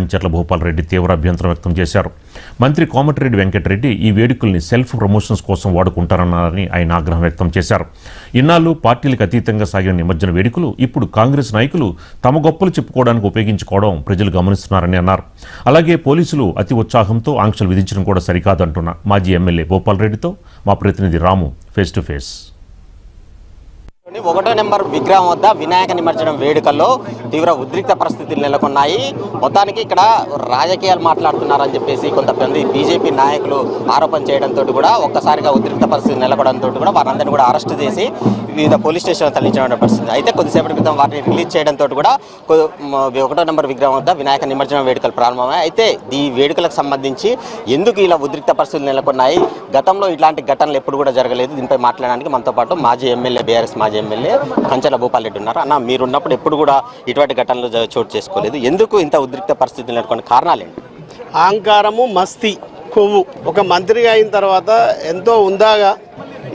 కంచర్ల భూపాల్ రెడ్డి తీవ్ర అభ్యంతరం వ్యక్తం చేశారు. మంత్రి కోమటిరెడ్డి వెంకటరెడ్డి ఈ వేడుకల్ని సెల్ఫ్ ప్రమోషన్స్ కోసం వాడుకుంటారన్నారని ఆయన ఆగ్రహం వ్యక్తం చేశారు. ఇన్నాళ్లు పార్టీలకు అతీతంగా సాగిన నిమజ్జన వేడుకలు ఇప్పుడు కాంగ్రెస్ నాయకులు తమ గొప్పలు చెప్పుకోవడానికి ఉపయోగించుకోవడం ప్రజలు గమనిస్తున్నారని అన్నారు. అలాగే పోలీసులు అతి ఉత్సాహంతో ఆంక్షలు విధించడం కూడా సరికాదంటున్న మాజీ ఎమ్మెల్యే భూపాల్ రెడ్డితో మా ప్రతినిధి రాము ఫేస్ టు ఫేస్. 1వ నెంబర్ విగ్రహం వద్ద వినాయక నిమజ్జనం వేడుకల్లో తీవ్ర ఉద్రిక్త పరిస్థితులు నెలకొన్నాయి. మొత్తానికి ఇక్కడ రాజకీయాలు మాట్లాడుతున్నారని చెప్పేసి కొంతమంది బీజేపీ నాయకులు ఆరోపణ చేయడంతో కూడా ఒక్కసారిగా ఉద్రిక్త పరిస్థితి నెలకొనడంతో కూడా వారందరినీ కూడా అరెస్ట్ చేసి వివిధ పోలీస్ స్టేషన్ తరలించిన పరిస్థితి. అయితే కొద్దిసేపటి క్రితం వారిని రిలీజ్ చేయడంతో కూడా 1వ నెంబర్ విగ్రహం వద్ద వినాయక నిమజ్జనం వేడుకలు ప్రారంభమయ్యాయి. అయితే ఈ వేడుకలకు సంబంధించి ఎందుకు ఇలా ఉద్రిక్త పరిస్థితులు నెలకొన్నాయి, గతంలో ఇట్లాంటి ఘటనలు ఎప్పుడు కూడా జరగలేదు, దీనిపై మాట్లాడడానికి మనతో పాటు మాజీ ఎమ్మెల్యే బీఆర్ఎస్ మాజీ ఎమ్మెల్యే కంచర్ల భూపాల్ రెడ్డి ఉన్నారు. అన్న, మీరున్నప్పుడు ఎప్పుడు కూడా ఇటువంటి ఘటనలు చోటు చేసుకోలేదు, ఎందుకు ఇంత ఉద్రిక్త పరిస్థితులు నెలకొన్న కారణాలేంటి? అహంకారము, మస్తి, కొవ్వు. ఒక మంత్రిగా అయిన తర్వాత ఎంతో ఉందాగా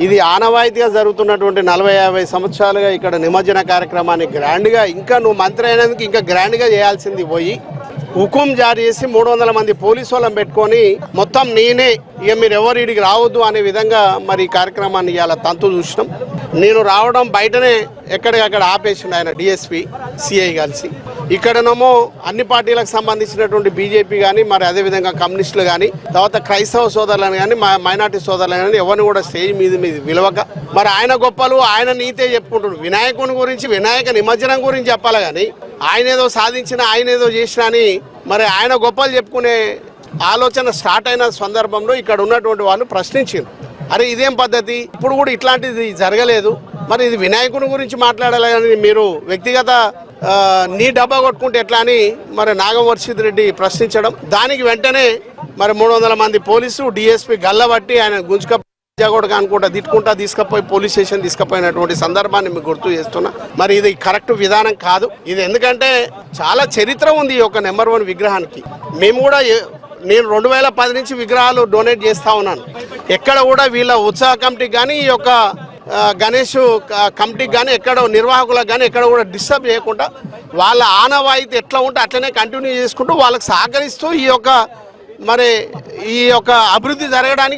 ఇది ఆనవాయితీగా జరుగుతున్నటువంటి 40-50 సంవత్సరాలుగా ఇక్కడ నిమజ్జన కార్యక్రమాన్ని గ్రాండ్గా, ఇంకా నువ్వు మంత్రి అయినందుకు ఇంకా గ్రాండ్గా చేయాల్సింది పోయి హుకుం జారీ చేసి 300 మంది పోలీసు వాళ్ళని పెట్టుకొని మొత్తం నేనే ఇక మీరు ఎవరు ఇడికి రావద్దు అనే విధంగా మరి ఈ కార్యక్రమాన్ని ఇవాళ తంతు చూసినాం. నేను రావడం బయటనే ఎక్కడికక్కడ ఆపేసిండు ఆయన డిఎస్పీ సిఐ కలిసి. ఇక్కడనేమో అన్ని పార్టీలకు సంబంధించినటువంటి బీజేపీ కానీ మరి అదేవిధంగా కమ్యూనిస్టులు కానీ తర్వాత క్రైస్తవ సోదరులను కానీ మైనార్టీ సోదరులను కానీ ఎవరిని కూడా స్టేజ్ మీద విలువక మరి ఆయన గొప్పలు ఆయన నీతే చెప్పుకుంటున్నాడు. వినాయకుని గురించి వినాయక నిమజ్జనం గురించి చెప్పాలి కానీ ఆయన ఏదో సాధించిన ఆయన ఏదో చేసిన అని మరి ఆయన గొప్పలు చెప్పుకునే ఆలోచన స్టార్ట్ అయిన సందర్భంలో ఇక్కడ ఉన్నటువంటి వాళ్ళు ప్రశ్నించారు, అరే ఇదేం పద్ధతి, ఇప్పుడు కూడా ఇట్లాంటిది జరగలేదు, మరి ఇది వినాయకుని గురించి మాట్లాడాలి కానీ మీరు వ్యక్తిగత నీ డబ్బా కొట్టుకుంటే ఎట్లా అని మరి నాగవర్షిత్ రెడ్డి ప్రశ్నించడం, దానికి వెంటనే మరి 300 మంది పోలీసు డిఎస్పీ గల్లబట్టి ఆయన గుంజుకపోయి అనుకుంటా తిట్టుకుంటా తీసుకుపోయి పోలీస్ స్టేషన్ తీసుకుపోయినటువంటి సందర్భాన్ని మీకు గుర్తు చేస్తున్నా. మరి ఇది కరెక్ట్ విధానం కాదు. ఇది ఎందుకంటే చాలా చరిత్ర ఉంది ఈ యొక్క నెంబర్ 1 విగ్రహానికి. మేము కూడా నేను 2010 నుంచి విగ్రహాలు డొనేట్ చేస్తా ఉన్నాను. ఎక్కడ కూడా వీళ్ళ ఉత్సాహ కమిటీకి కానీ ఈ యొక్క గణేష్ కమిటీకి కానీ ఎక్కడ నిర్వాహకులకు కానీ ఎక్కడ కూడా డిస్టర్బ్ చేయకుండా వాళ్ళ ఆనవాయితీ ఎట్లా ఉంటే అట్లనే కంటిన్యూ చేసుకుంటూ వాళ్ళకి సహకరిస్తూ ఈ యొక్క అభివృద్ధి జరగడానికి